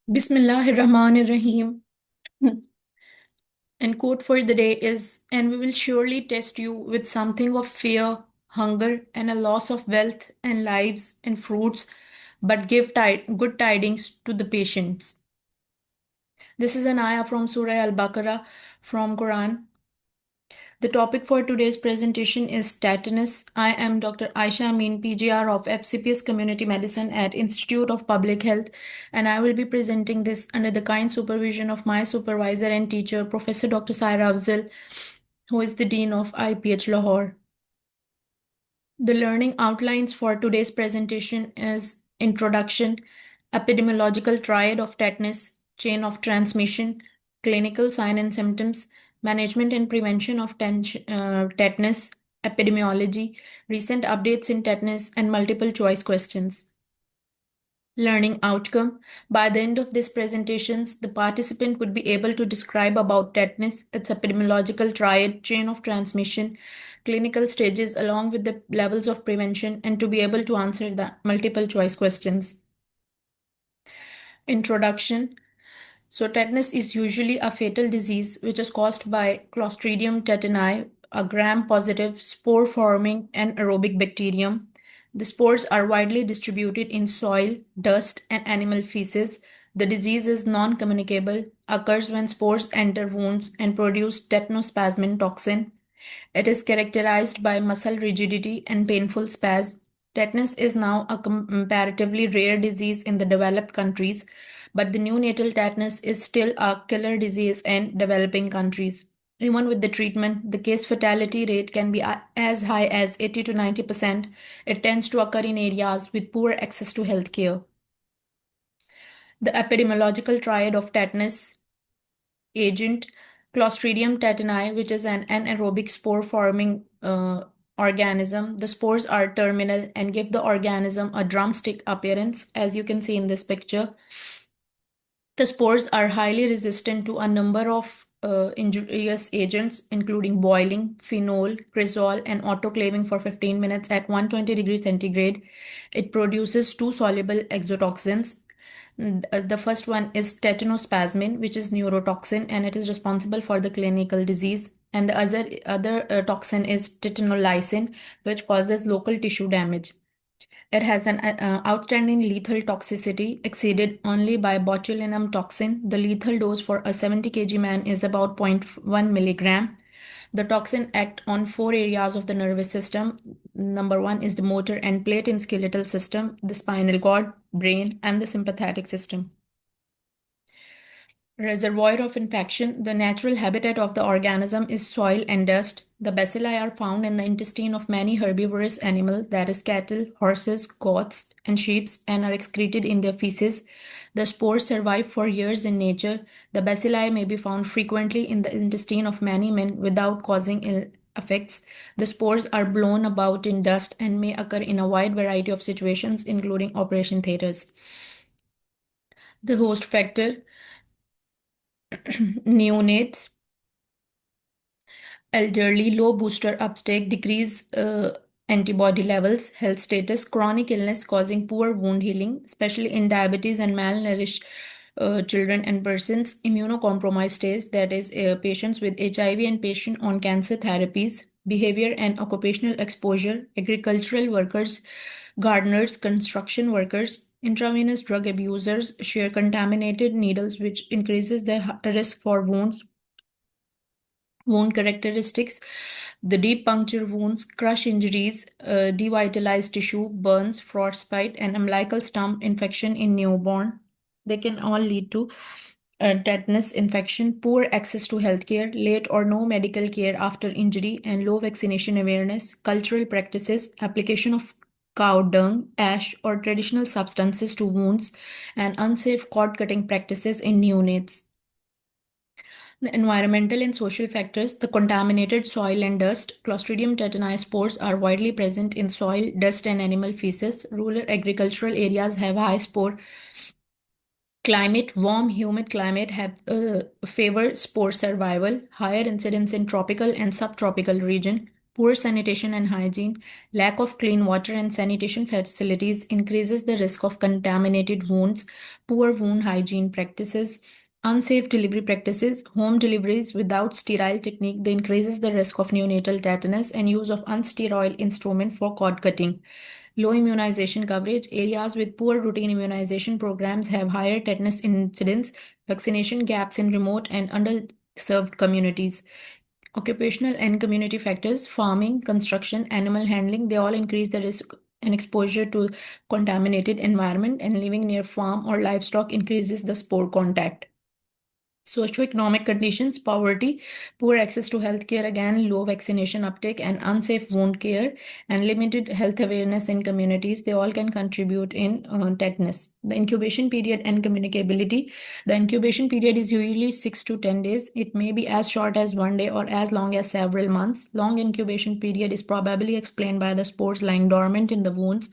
Bismillahirrahmanirrahim. And quote for the day is, and we will surely test you with something of fear, hunger, and a loss of wealth and lives and fruits, but give good tidings to the patients. This is an ayah from Surah Al-Baqarah from Quran. The topic for today's presentation is tetanus. I am Dr. Ayesha Amin, PGR of FCPS Community Medicine at Institute of Public Health, and I will be presenting this under the kind supervision of my supervisor and teacher, Professor Dr. Saira Afzal, who is the Dean of IPH Lahore. The learning outlines for today's presentation is Introduction, Epidemiological Triad of Tetanus, Chain of Transmission, Clinical Sign and Symptoms, Management and Prevention of Tetanus, Epidemiology, Recent Updates in Tetanus, and Multiple Choice Questions. Learning outcome. By the end of this presentations, the participant would be able to describe about tetanus, its epidemiological triad, chain of transmission, clinical stages along with the levels of prevention, and to be able to answer the multiple choice questions. Introduction. So tetanus is usually a fatal disease which is caused by Clostridium tetani, a gram-positive spore-forming anaerobic bacterium. The spores are widely distributed in soil, dust, and animal feces. The disease is non-communicable, occurs when spores enter wounds and produce tetanospasmin toxin. It is characterized by muscle rigidity and painful spasm. Tetanus is now a comparatively rare disease in the developed countries, but the neonatal tetanus is still a killer disease in developing countries. Even with the treatment, the case fatality rate can be as high as 80 to 90%. It tends to occur in areas with poor access to healthcare. The epidemiological triad of tetanus agent Clostridium tetani, which is an anaerobic spore forming organism. The spores are terminal and give the organism a drumstick appearance, as you can see in this picture. The spores are highly resistant to a number of injurious agents, including boiling, phenol, cresol, and autoclaving for 15 minutes at 120 degrees centigrade. It produces two soluble exotoxins. The first one is tetanospasmin, which is neurotoxin, and it is responsible for the clinical disease. And the other toxin is tetanolysin, which causes local tissue damage. It has an outstanding lethal toxicity exceeded only by botulinum toxin. The lethal dose for a 70 kg man is about zero point 0.1 milligram. The toxin act on four areas of the nervous system. Number one is the motor and plate and skeletal system, the spinal cord, brain, and the sympathetic system. Reservoir of infection. The natural habitat of the organism is soil and dust. The bacilli are found in the intestine of many herbivorous animals, that is, cattle, horses, goats, and sheep, and are excreted in their feces. The spores survive for years in nature. The bacilli may be found frequently in the intestine of many men without causing ill effects. The spores are blown about in dust and may occur in a wide variety of situations, including operation theaters. The host factor. Neonates, elderly, low booster uptake, decrease antibody levels, health status, chronic illness causing poor wound healing, especially in diabetes and malnourished children and persons, immunocompromised stage, that is, patients with HIV and patient on cancer therapies, behavior and occupational exposure, agricultural workers, gardeners, construction workers, intravenous drug abusers share contaminated needles, which increases the risk for wounds. Wound characteristics. The deep puncture wounds, crush injuries, devitalized tissue, burns, frostbite, and umbilical stump infection in newborn. They can all lead to tetanus infection, poor access to healthcare, late or no medical care after injury, and low vaccination awareness, cultural practices, application of cow dung, ash, or traditional substances to wounds, and unsafe cord cutting practices in neonates. The environmental and social factors, the contaminated soil and dust, Clostridium tetani spores are widely present in soil, dust, and animal feces. Rural agricultural areas have high spore climate. Warm, humid climate have favor spore survival. Higher incidence in tropical and subtropical region. Poor sanitation and hygiene, lack of clean water and sanitation facilities increases the risk of contaminated wounds. Poor wound hygiene practices, unsafe delivery practices, home deliveries without sterile technique, that increases the risk of neonatal tetanus, and use of unsterile instrument for cord cutting. Low immunization coverage, areas with poor routine immunization programs have higher tetanus incidence. Vaccination gaps in remote and underserved communities. Occupational and community factors, farming, construction, animal handling, they all increase the risk and exposure to contaminated environment, and living near farm or livestock increases the spore contact. Socioeconomic conditions, poverty, poor access to healthcare, again, low vaccination uptake, and unsafe wound care, and limited health awareness in communities, they all can contribute in tetanus. The incubation period and communicability. The incubation period is usually 6 to 10 days. It may be as short as 1 day or as long as several months. Long incubation period is probably explained by the spores lying dormant in the wounds.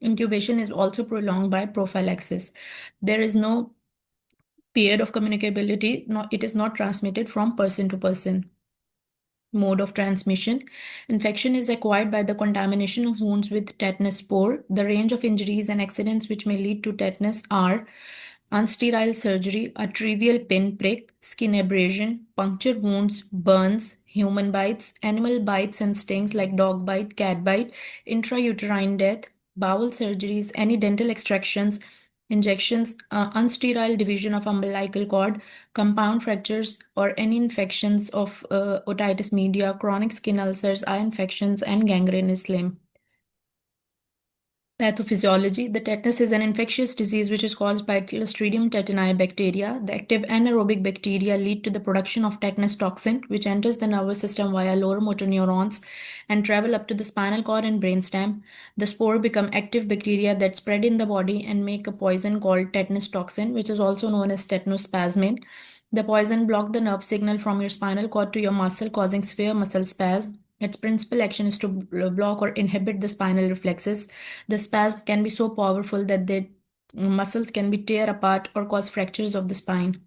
Incubation is also prolonged by prophylaxis. There is no period of communicability, it is not transmitted from person to person. Mode of transmission. Infection is acquired by the contamination of wounds with tetanus spore. The range of injuries and accidents which may lead to tetanus are unsterile surgery, a trivial pin prick, skin abrasion, puncture wounds, burns, human bites, animal bites and stings like dog bite, cat bite, intrauterine death, bowel surgeries, any dental extractions, injections, unsterile division of umbilical cord, compound fractures, or any infections of otitis media, chronic skin ulcers, eye infections, and gangrenous limb. Pathophysiology. The tetanus is an infectious disease which is caused by Clostridium tetani bacteria. The active anaerobic bacteria lead to the production of tetanus toxin, which enters the nervous system via lower motor neurons and travel up to the spinal cord and brainstem. The spore become active bacteria that spread in the body and make a poison called tetanus toxin, which is also known as tetanus. The poison block the nerve signal from your spinal cord to your muscle, causing severe muscle spasm. Its principal action is to block or inhibit the spinal reflexes. The spasm can be so powerful that the muscles can be tear apart or cause fractures of the spine.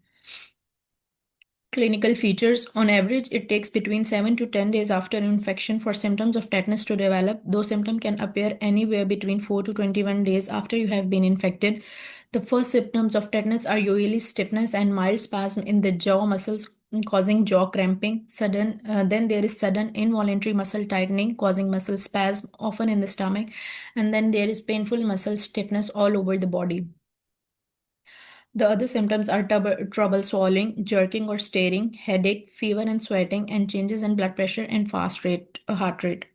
Clinical features. On average, it takes between 7 to 10 days after infection for symptoms of tetanus to develop, though symptoms can appear anywhere between 4 to 21 days after you have been infected. The first symptoms of tetanus are usually stiffness and mild spasm in the jaw muscles causing jaw cramping. Then there is sudden involuntary muscle tightening causing muscle spasm, often in the stomach, and then there is painful muscle stiffness all over the body. The other symptoms are trouble swallowing, jerking or staring, headache, fever and sweating, and changes in blood pressure and heart rate.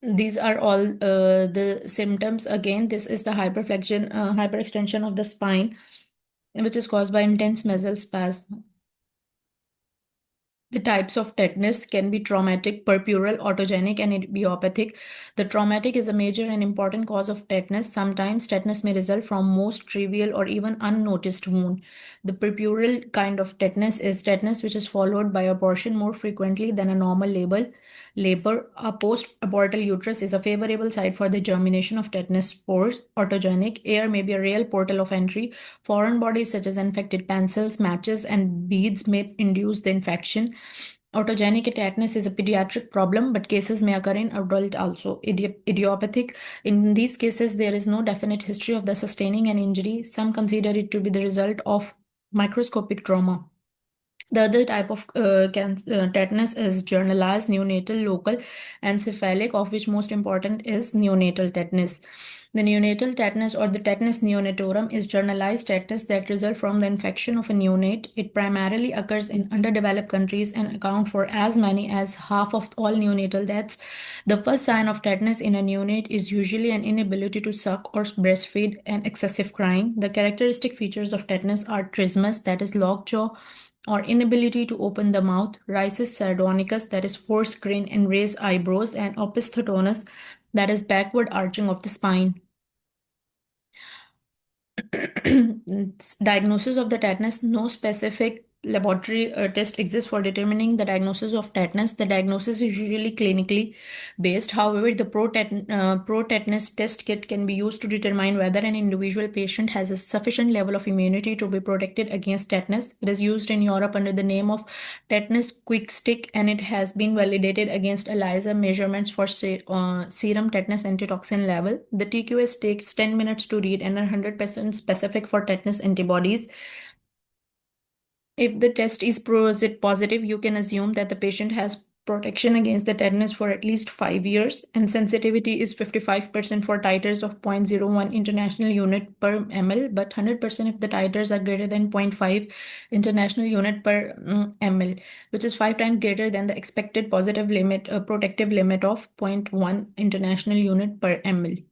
These are all the symptoms. Again, this is the hyperextension of the spine, which is caused by intense muscle spasm. The types of tetanus can be traumatic, perpural, autogenic, and idiopathic. The traumatic is a major and important cause of tetanus. Sometimes tetanus may result from most trivial or even unnoticed wound. The perpural kind of tetanus is tetanus which is followed by abortion more frequently than a normal labor. A post-abortal uterus is a favorable site for the germination of tetanus spores. Autogenic air may be a real portal of entry. Foreign bodies such as infected pencils, matches, and beads may induce the infection. Autogenic tetanus is a pediatric problem, but cases may occur in adult also. Idiopathic, in these cases, there is no definite history of the sustaining an injury. Some consider it to be the result of microscopic trauma. The other type of tetanus is generalized, neonatal, local, and cephalic, of which most important is neonatal tetanus. The neonatal tetanus or the tetanus neonatorum is generalized tetanus that result from the infection of a neonate. It primarily occurs in underdeveloped countries and account for as many as half of all neonatal deaths. The first sign of tetanus in a neonate is usually an inability to suck or breastfeed and excessive crying. The characteristic features of tetanus are trismus, that is lockjaw, or inability to open the mouth, rhisis sardonicus, that is forced grin and raised eyebrows, and opisthotonus, that is backward arching of the spine. Diagnosis of the tetanus, no specific laboratory test exists for determining the diagnosis of tetanus. The diagnosis is usually clinically based. However, the pro-tetanus test kit can be used to determine whether an individual patient has a sufficient level of immunity to be protected against tetanus. It is used in Europe under the name of tetanus quick stick, and it has been validated against ELISA measurements for serum tetanus antitoxin level. The TQS takes 10 minutes to read and are 100% specific for tetanus antibodies. If the test is positive, you can assume that the patient has protection against the tetanus for at least 5 years, and sensitivity is 55% for titers of 0.01 international unit per ml, but 100% if the titers are greater than 0.5 international unit per ml, which is 5 times greater than the expected positive limit, protective limit of 0.1 international unit per ml.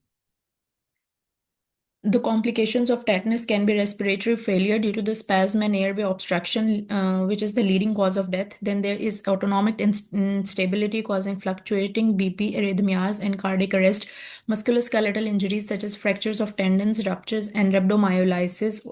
The complications of tetanus can be respiratory failure due to the spasm and airway obstruction, which is the leading cause of death. Then there is autonomic instability causing fluctuating BP, arrhythmias, and cardiac arrest. Musculoskeletal injuries such as fractures of tendons, ruptures, and rhabdomyolysis,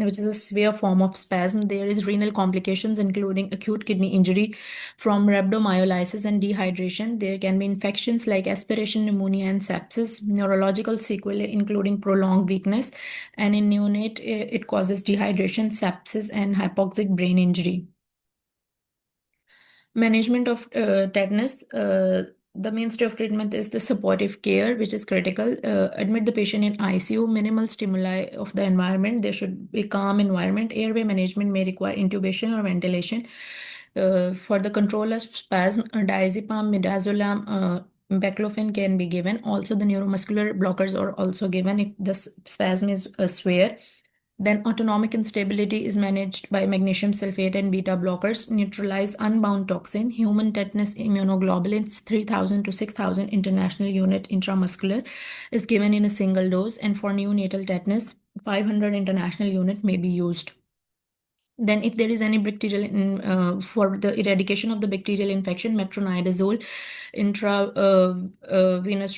which is a severe form of spasm. There is renal complications including acute kidney injury from rhabdomyolysis and dehydration. There can be infections like aspiration pneumonia and sepsis, neurological sequelae including prolonged weakness, and in neonate, it causes dehydration, sepsis, and hypoxic brain injury. Management of tetanus. The mainstay of treatment is the supportive care, which is critical. Admit the patient in ICU, minimal stimuli of the environment. There should be calm environment. Airway management may require intubation or ventilation. For the control of spasm, diazepam, midazolam, baclofen can be given. Also, the neuromuscular blockers are also given if the spasm is severe. Then autonomic instability is managed by magnesium sulfate and beta blockers, neutralize unbound toxin. Human tetanus immunoglobulins 3,000 to 6,000 international unit intramuscular is given in a single dose, and for neonatal tetanus, 500 international unit may be used. Then if there is any bacterial for the eradication of the bacterial infection, metronidazole intravenous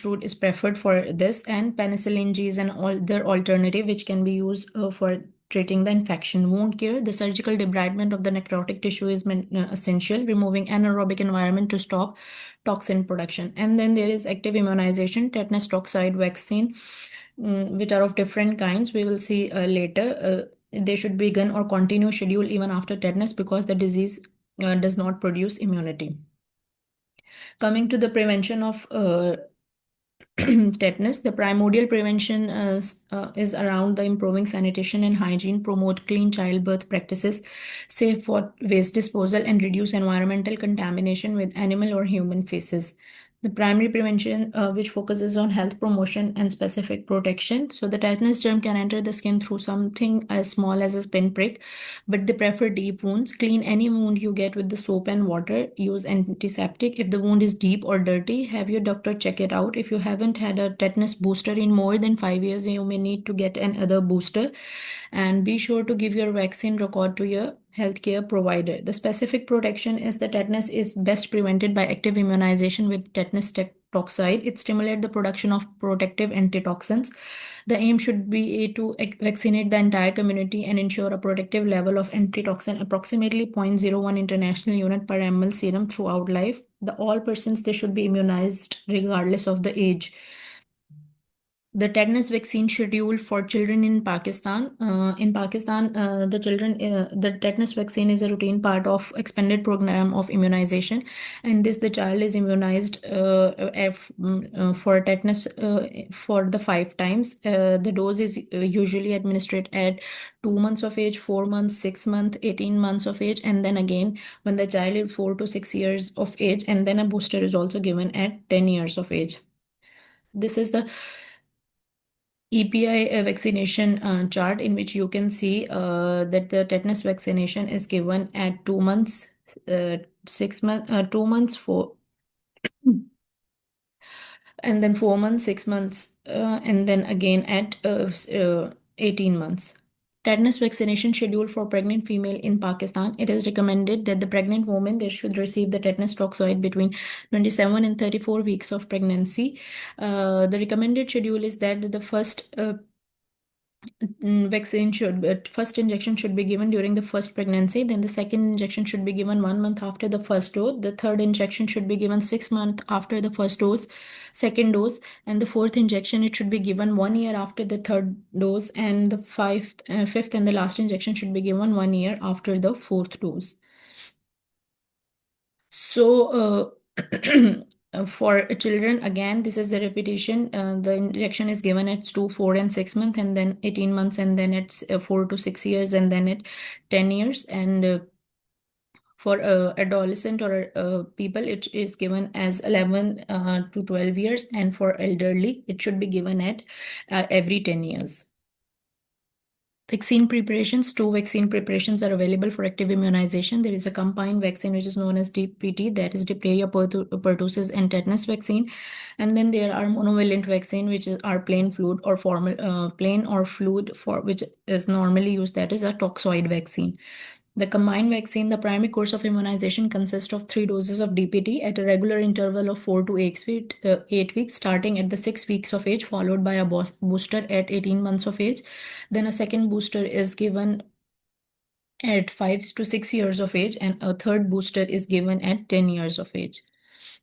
route is preferred for this, and penicillin G is an other alternative which can be used for treating the infection. Wound care, the surgical debridement of the necrotic tissue is essential, removing anaerobic environment to stop toxin production. And then there is active immunization, tetanus toxoid vaccine, which are of different kinds. We will see later. They should begin or continue schedule even after tetanus because the disease does not produce immunity. Coming to the prevention of tetanus, the primordial prevention is around the improving sanitation and hygiene, promote clean childbirth practices, safe waste disposal, and reduce environmental contamination with animal or human feces. The primary prevention, which focuses on health promotion and specific protection. So the tetanus germ can enter the skin through something as small as a pinprick, but they prefer deep wounds. Clean any wound you get with the soap and water. Use antiseptic. If the wound is deep or dirty, have your doctor check it out. If you haven't had a tetanus booster in more than 5 years, you may need to get another booster. And be sure to give your vaccine record to your healthcare provider. The specific protection is that tetanus is best prevented by active immunization with tetanus toxoid. It stimulates the production of protective antitoxins. The aim should be to vaccinate the entire community and ensure a protective level of antitoxin, approximately 0.01 international unit per ml serum throughout life. All persons, they should be immunized regardless of the age. The tetanus vaccine schedule for children in Pakistan. The tetanus vaccine is a routine part of expanded program of immunization, and the child is immunized for tetanus for the 5 times. The dose is usually administered at 2 months of age, 4 months, 6 months, 18 months of age, and then again when the child is 4 to 6 years of age, and then a booster is also given at 10 years of age. This is the EPI vaccination chart in which you can see that the tetanus vaccination is given at 2 months, 6 months, 2 months, and then 4 months, 6 months, and then again at 18 months. Tetanus vaccination schedule for pregnant female in Pakistan. It is recommended that the pregnant woman they should receive the tetanus toxoid between 27 and 34 weeks of pregnancy. The recommended schedule is that the first Vaccine should first injection should be given during the first pregnancy, then the second injection should be given 1 month after the first dose, the third injection should be given 6 months after the first dose, second dose, and the fourth injection it should be given 1 year after the third dose, and the fifth and the last injection should be given 1 year after the fourth dose. So, for children, again, this is the repetition. The injection is given at 2, 4, and 6 months, and then 18 months, and then it's 4 to 6 years, and then at 10 years. And for adolescent or people, it is given as 11 to 12 years, and for elderly, it should be given at every 10 years. Vaccine preparations. Two vaccine preparations are available for active immunization. There is a combined vaccine which is known as DPT, that is diphtheria, pertussis, and tetanus vaccine. And then there are monovalent vaccine, which is our plain fluid or plain or fluid, for which is normally used, that is a toxoid vaccine. The combined vaccine, the primary course of immunization consists of 3 doses of DPT at a regular interval of 4 to 8 weeks, starting at the 6 weeks of age, followed by a booster at 18 months of age. Then a second booster is given at 5 to 6 years of age, and a third booster is given at 10 years of age.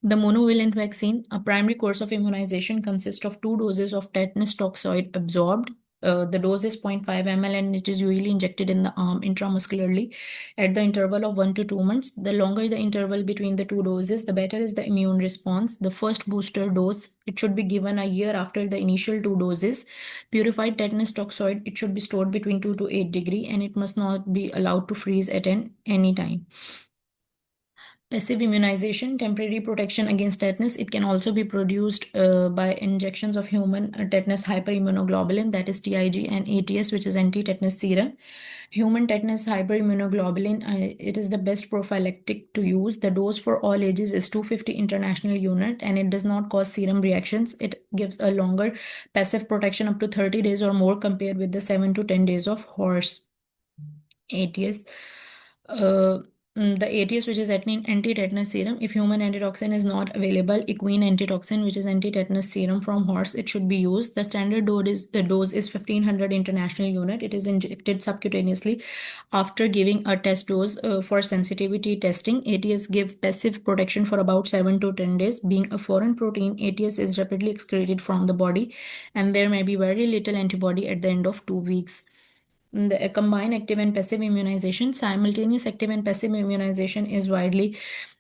The monovalent vaccine, a primary course of immunization, consists of 2 doses of tetanus toxoid absorbed. The dose is 0.5 ml and it is usually injected in the arm intramuscularly at the interval of 1 to 2 months. The longer the interval between the 2 doses, the better is the immune response. The first booster dose, it should be given a year after the initial 2 doses. Purified tetanus toxoid, it should be stored between 2 to 8 degree, and it must not be allowed to freeze at any time. Passive immunization, temporary protection against tetanus. It can also be produced by injections of human tetanus hyperimmunoglobulin, that is TIG, and ATS, which is anti-tetanus serum. Human tetanus hyperimmunoglobulin, it is the best prophylactic to use. The dose for all ages is 250 international unit, and it does not cause serum reactions. It gives a longer passive protection up to 30 days or more compared with the 7 to 10 days of horse ATS. Uh, the ATS, which is anti-tetanus serum. If human antitoxin is not available, equine antitoxin, which is anti-tetanus serum from horse, it should be used. The standard dose is 1500 international unit. It is injected subcutaneously after giving a test dose for sensitivity testing. ATS give passive protection for about 7 to 10 days. Being a foreign protein, ATS is rapidly excreted from the body, and there may be very little antibody at the end of 2 weeks. The combined active and passive immunization. Simultaneous active and passive immunization is widely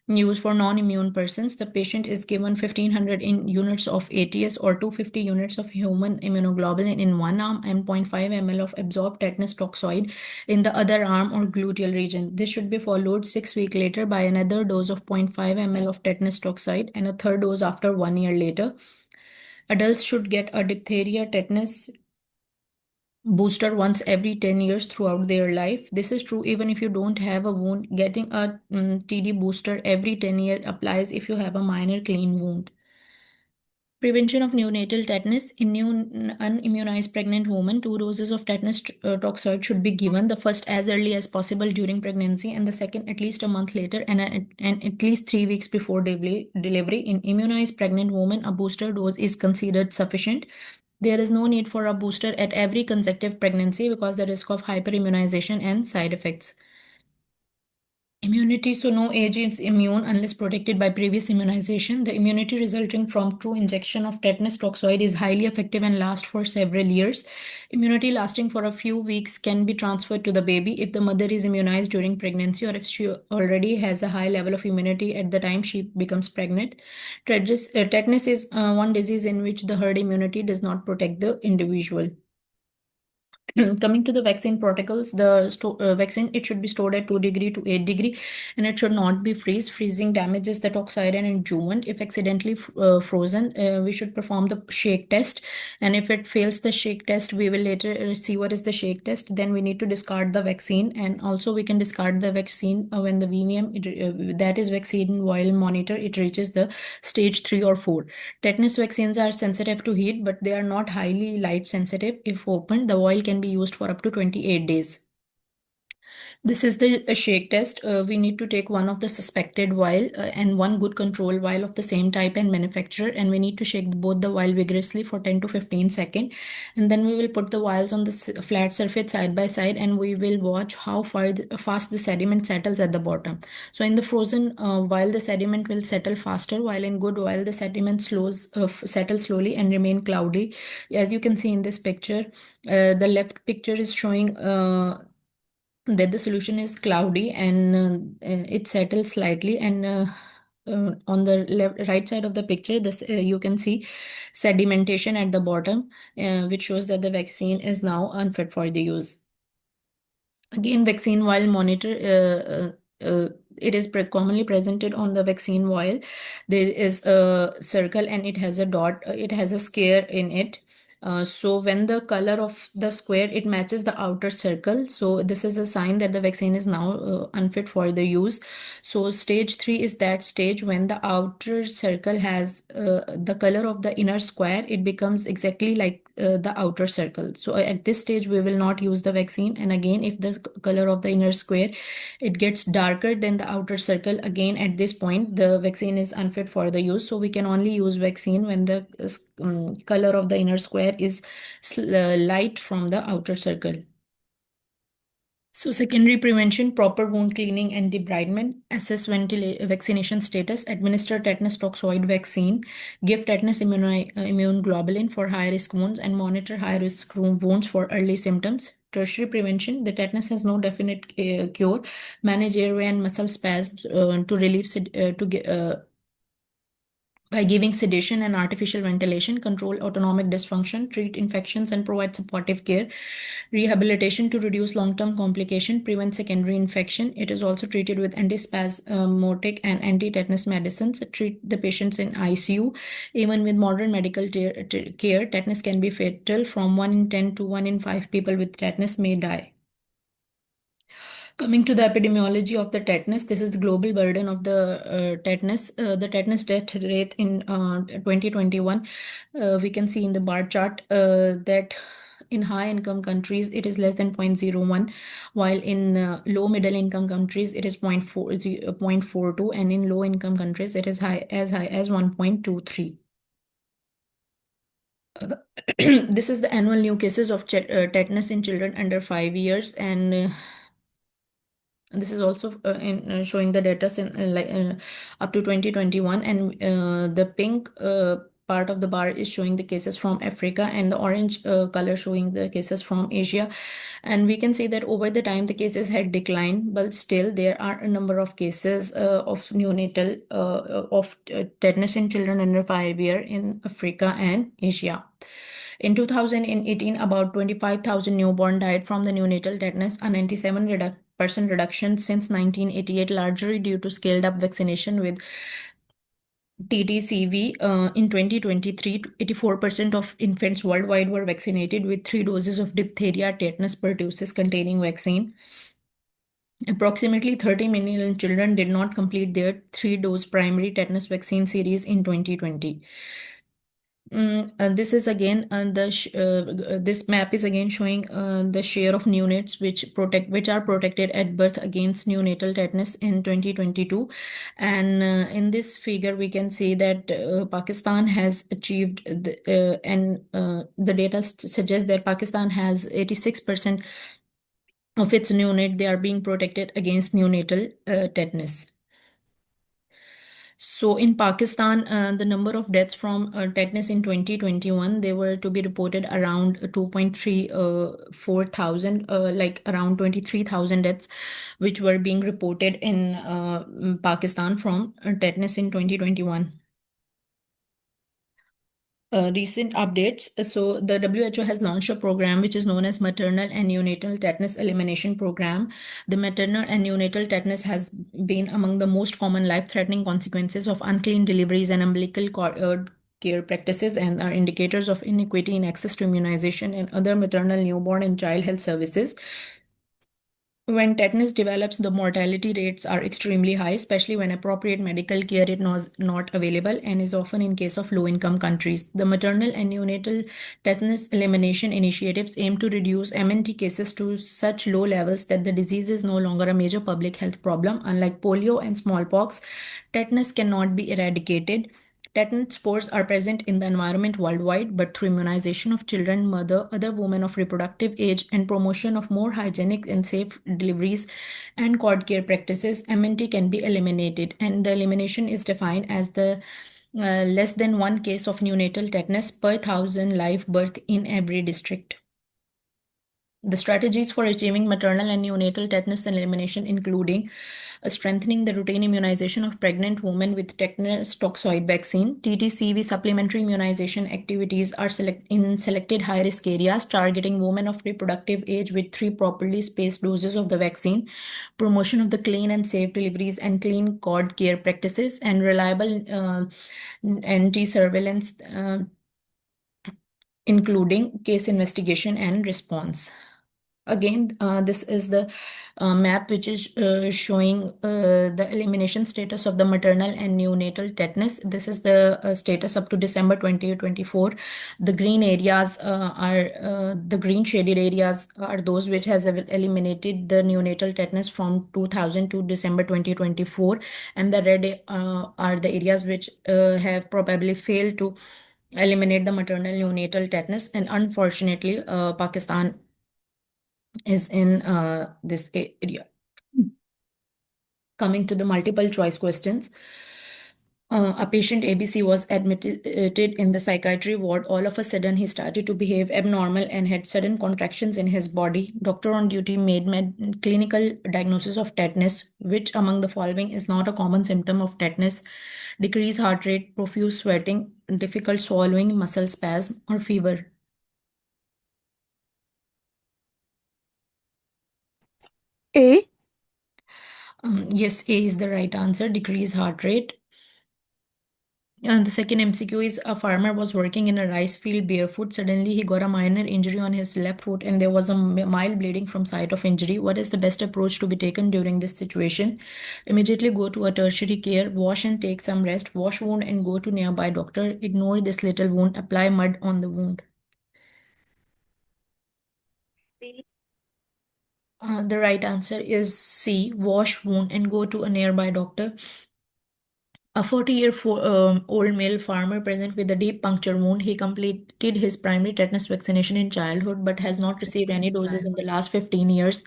used for non-immune persons. The patient is given 1500 units of ATS or 250 units of human immunoglobulin in one arm and 0.5 ml of absorbed tetanus toxoid in the other arm or gluteal region. This should be followed 6 weeks later by another dose of 0.5 ml of tetanus toxoid and a third dose after 1 year later. Adults should get a diphtheria tetanus booster once every 10 years throughout their life. This is true even if you don't have a wound. Getting a TD booster every 10 years applies if you have a minor clean wound. Prevention of neonatal tetanus. In unimmunized pregnant women, 2 doses of tetanus toxoid should be given, the first as early as possible during pregnancy and the second at least a month later, and at least 3 weeks before delivery. In immunized pregnant women, a booster dose is considered sufficient. There is no need for a booster at every consecutive pregnancy because the risk of hyperimmunization and side effects. Immunity. So no age is immune unless protected by previous immunization. The immunity resulting from true injection of tetanus toxoid is highly effective and lasts for several years. Immunity lasting for a few weeks can be transferred to the baby if the mother is immunized during pregnancy or if she already has a high level of immunity at the time she becomes pregnant. Tetanus is one disease in which the herd immunity does not protect the individual. Coming to the vaccine protocols, the vaccine, it should be stored at 2 degree to 8 degree, and it should not be freezing damages the toxide and adjuvant. If accidentally frozen, we should perform the shake test, and if it fails the shake test, we will later see what is the shake test. Then we need to discard the vaccine, and also we can discard the vaccine when the VVM, that is vaccine vial monitor, it reaches the stage 3 or 4. Tetanus vaccines are sensitive to heat, but they are not highly light sensitive. If opened, the vial can be used for up to 28 days. This is the shake test. We need to take one of the suspected vial and one good control vial of the same type and manufacturer, and we need to shake both the vial vigorously for 10 to 15 seconds. And then we will put the vials on the flat surface side by side, and we will watch how fast the sediment settles at the bottom. So in the frozen vial, the sediment will settle faster, while in good vial, the sediment settle slowly and remain cloudy. As you can see in this picture, the left picture is showing that the solution is cloudy and it settles slightly, and on the right side of the picture, this you can see sedimentation at the bottom, which shows that the vaccine is now unfit for the use. Again, vaccine vial monitor. It is commonly presented on the vaccine vial. There is a circle and it has a dot. It has a square in it. So when the color of the square, it matches the outer circle. So this is a sign that the vaccine is now unfit for the use. So stage 3 is that stage when the outer circle has the color of the inner square. It becomes exactly like the outer circle. So at this stage, we will not use the vaccine. And again, if the color of the inner square, it gets darker than the outer circle, again at this point, the vaccine is unfit for the use. So we can only use vaccine when the color of the inner square is light from the outer circle. So secondary prevention, proper wound cleaning and debridement, assess vaccination status, administer tetanus toxoid vaccine, give tetanus immune globulin for high-risk wounds, and monitor high-risk wounds for early symptoms. Tertiary prevention, the tetanus has no definite cure. Manage airway and muscle spasms to relieve by giving sedation and artificial ventilation, control autonomic dysfunction, treat infections, and provide supportive care. Rehabilitation to reduce long-term complication, prevent secondary infection. It is also treated with antispasmodic and anti-tetanus medicines. Treat the patients in ICU. Even with modern medical care, tetanus can be fatal. From 1 in 10 to 1 in 5 people with tetanus may die. Coming to the epidemiology of the tetanus, this is the global burden of the tetanus. The tetanus death rate in 2021, we can see in the bar chart that in high income countries it is less than 0.01, while in low middle income countries it is 0.42, and in low income countries it is high as 1.23. This is the annual new cases of tetanus in children under 5 years, and this is also showing the data up to 2021, and the pink part of the bar is showing the cases from Africa, and the orange color showing the cases from Asia. And we can see that over the time the cases had declined, but still there are a number of cases of neonatal of tetanus in children under 5 year in Africa and Asia. In 2018, about 25,000 newborn died from the neonatal tetanus, a 97% reduction since 1988, largely due to scaled up vaccination with TTCV. In 2023, 84% of infants worldwide were vaccinated with 3 doses of diphtheria, tetanus, pertussis containing vaccine. Approximately 30 million children did not complete their 3-dose primary tetanus vaccine series in 2020. This is again this map is again showing the share of neonates which are protected at birth against neonatal tetanus in 2022, and in this figure we can see that Pakistan has achieved the data suggests that Pakistan has 86% of its neonate they are being protected against neonatal tetanus. So in Pakistan, the number of deaths from tetanus in 2021, they were to be reported around 2.34 thousand, like around 23,000 deaths, which were being reported in Pakistan from tetanus in 2021. Recent updates. So the WHO has launched a program which is known as Maternal and Neonatal Tetanus Elimination Program. The maternal and neonatal tetanus has been among the most common life-threatening consequences of unclean deliveries and umbilical care practices, and are indicators of inequity in access to immunization and other maternal, newborn, and child health services. When tetanus develops, the mortality rates are extremely high, especially when appropriate medical care is not available and is often in case of low-income countries. The maternal and neonatal tetanus elimination initiatives aim to reduce MNT cases to such low levels that the disease is no longer a major public health problem. Unlike polio and smallpox, tetanus cannot be eradicated. Tetanus spores are present in the environment worldwide, but through immunization of children, other women of reproductive age, and promotion of more hygienic and safe deliveries and cord care practices, MNT can be eliminated. And the elimination is defined as the less than one case of neonatal tetanus per thousand live birth in every district. The strategies for achieving maternal and neonatal tetanus elimination, including strengthening the routine immunization of pregnant women with tetanus toxoid vaccine. TTCV supplementary immunization activities are in selected high-risk areas, targeting women of reproductive age with 3 properly spaced doses of the vaccine. Promotion of the clean and safe deliveries and clean cord care practices, and reliable anti-surveillance, including case investigation and response. Again, this is the map which is showing the elimination status of the maternal and neonatal tetanus. This is the status up to December 2024. The green areas are the green shaded areas are those which has eliminated the neonatal tetanus from 2000 to December 2024, and the red are the areas which have probably failed to eliminate the maternal neonatal tetanus. And unfortunately, Pakistan is in this area. Coming to the multiple choice questions. A patient ABC was admitted in the psychiatry ward. All of a sudden, he started to behave abnormal and had sudden contractions in his body. Doctor on duty made clinical diagnosis of tetanus. Which among the following is not a common symptom of tetanus? Decreased heart rate, profuse sweating, difficult swallowing, muscle spasm, or fever? A. Yes, A is the right answer. Decreased heart rate. And the second MCQ is: a farmer was working in a rice field barefoot. Suddenly, he got a minor injury on his left foot, and there was a mild bleeding from site of injury. What is the best approach to be taken during this situation? Immediately go to a tertiary care, wash and take some rest, wash wound and go to nearby doctor. Ignore this little wound, apply mud on the wound. The right answer is C, wash wound and go to a nearby doctor. A 40-year-old male farmer present with a deep puncture wound. He completed his primary tetanus vaccination in childhood but has not received any doses in the last 15 years.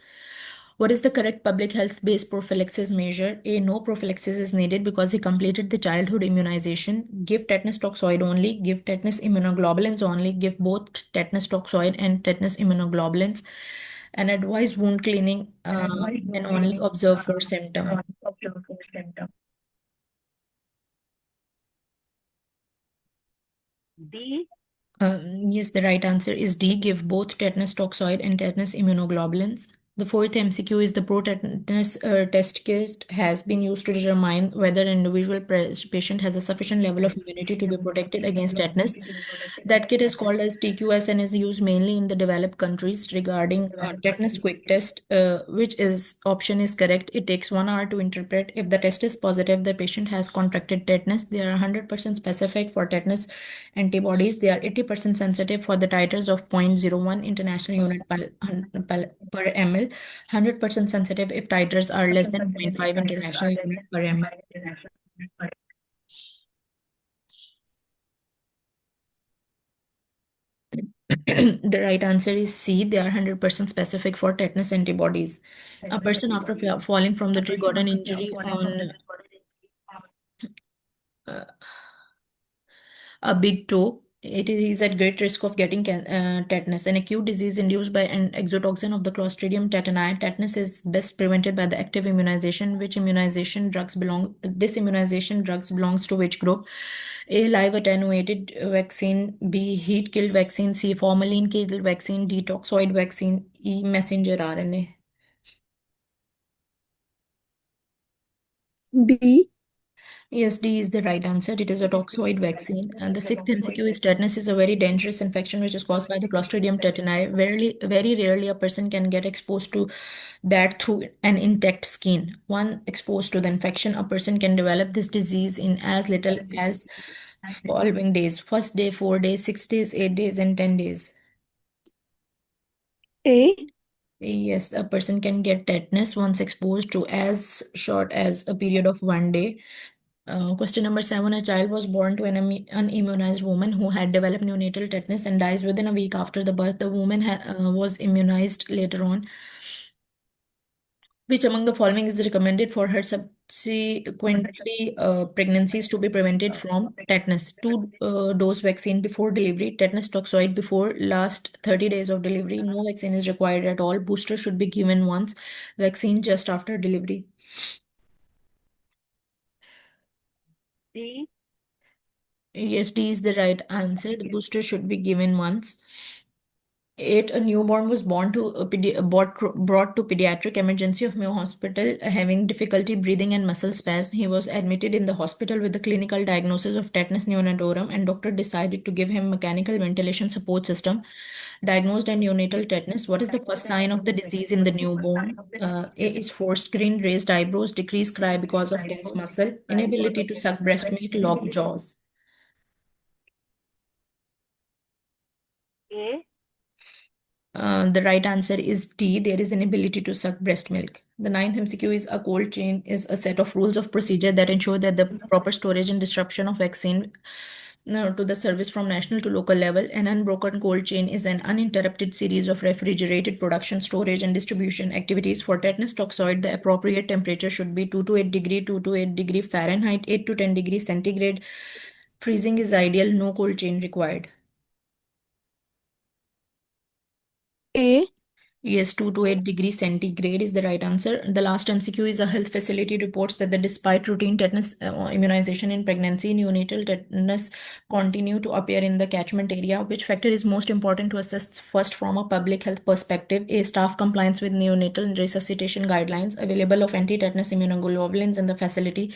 What is the correct public health based prophylaxis measure? A. No prophylaxis is needed because he completed the childhood immunization. Give tetanus toxoid only. Give tetanus immunoglobulins only. Give both tetanus toxoid and tetanus immunoglobulins. And advise wound cleaning and only observe for symptom. Yes, the right answer is D. Give both tetanus toxoid and tetanus immunoglobulins. The fourth MCQ is: the pro-tetanus test kit has been used to determine whether an individual patient has a sufficient level of immunity to be protected against tetanus. That kit is called as TQS and is used mainly in the developed countries. Regarding tetanus quick test, which is option is correct. It takes 1 hour to interpret. If the test is positive, the patient has contracted tetanus. They are 100% specific for tetanus antibodies. They are 80% sensitive for the titers of 0.01 international unit per ml. 100% sensitive if titers are less than 0.5 international unit per ml. The right answer is C. They are 100% specific for tetanus antibodies. A person after falling from the tree got an injury on uh, a big toe. It is at great risk of getting tetanus, an acute disease induced by an exotoxin of the Clostridium tetani. Tetanus is best prevented by the active immunization. Which immunization drugs belong? This immunization drugs belongs to which group? A. Live attenuated vaccine. B. Heat killed vaccine. C. Formalin killed vaccine. D. Toxoid vaccine. E. Messenger RNA. D. Yes, D is the right answer. It is a toxoid vaccine. And the sixth MCQ is tetanus is a very dangerous infection which is caused by the Clostridium tetani. Very rarely a person can get exposed to that through an intact skin. One exposed to the infection, a person can develop this disease in as little as following days. First day, 4 days, 6 days, 8 days, and 10 days. A. Yes, a person can get tetanus once exposed to as short as a period of 1 day. Question number 7. A child was born to an unimmunized woman who had developed neonatal tetanus and dies within a week after the birth. The woman was immunized later on. Which among the following is recommended for her subsequently pregnancies to be prevented from tetanus? Two-dose vaccine before delivery, tetanus toxoid before last 30 days of delivery. No vaccine is required at all. Booster should be given once. Vaccine just after delivery. D. Yes, D is the right answer. The booster should be given once. 8. A newborn was brought to pediatric emergency of Mayo Hospital having difficulty breathing and muscle spasm. He was admitted in the hospital with the clinical diagnosis of tetanus neonatorum, and doctor decided to give him mechanical ventilation support system. Diagnosed as neonatal tetanus. What is the first sign of the disease in the newborn? A is forced grin, raised eyebrows, decreased cry because of tense muscle, inability to suck breast milk, locked jaws. A. The right answer is D. There is an ability to suck breast milk. The ninth MCQ is a cold chain is a set of rules of procedure that ensure that the proper storage and disruption of vaccine to the service from national to local level. An unbroken cold chain is an uninterrupted series of refrigerated production, storage, and distribution activities. For tetanus toxoid, the appropriate temperature should be 2 to 8 degree, 2 to 8 degree Fahrenheit, 8 to 10 degrees centigrade. Freezing is ideal, no cold chain required. A. Yes, 2 to 8 degrees centigrade is the right answer. The last MCQ is a health facility reports that despite routine tetanus immunization in pregnancy, neonatal tetanus continue to appear in the catchment area. Which factor is most important to assess first from a public health perspective? A. Staff compliance with neonatal resuscitation guidelines, available of anti-tetanus immunoglobulins in the facility,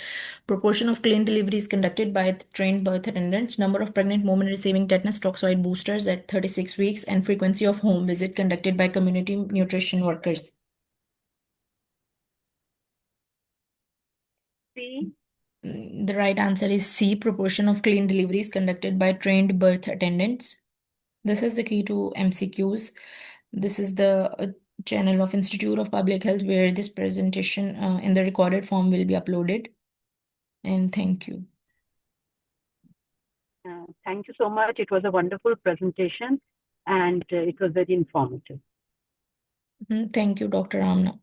proportion of clean deliveries conducted by trained birth attendants, number of pregnant women receiving tetanus toxoid boosters at 36 weeks, and frequency of home visit conducted by community nutrition workers. C. The right answer is C, proportion of clean deliveries conducted by trained birth attendants. This is the key to MCQs. This is the channel of Institute of Public Health where this presentation in the recorded form will be uploaded. And thank you. Thank you so much. It was a wonderful presentation and it was very informative. Thank you, Dr. Amna.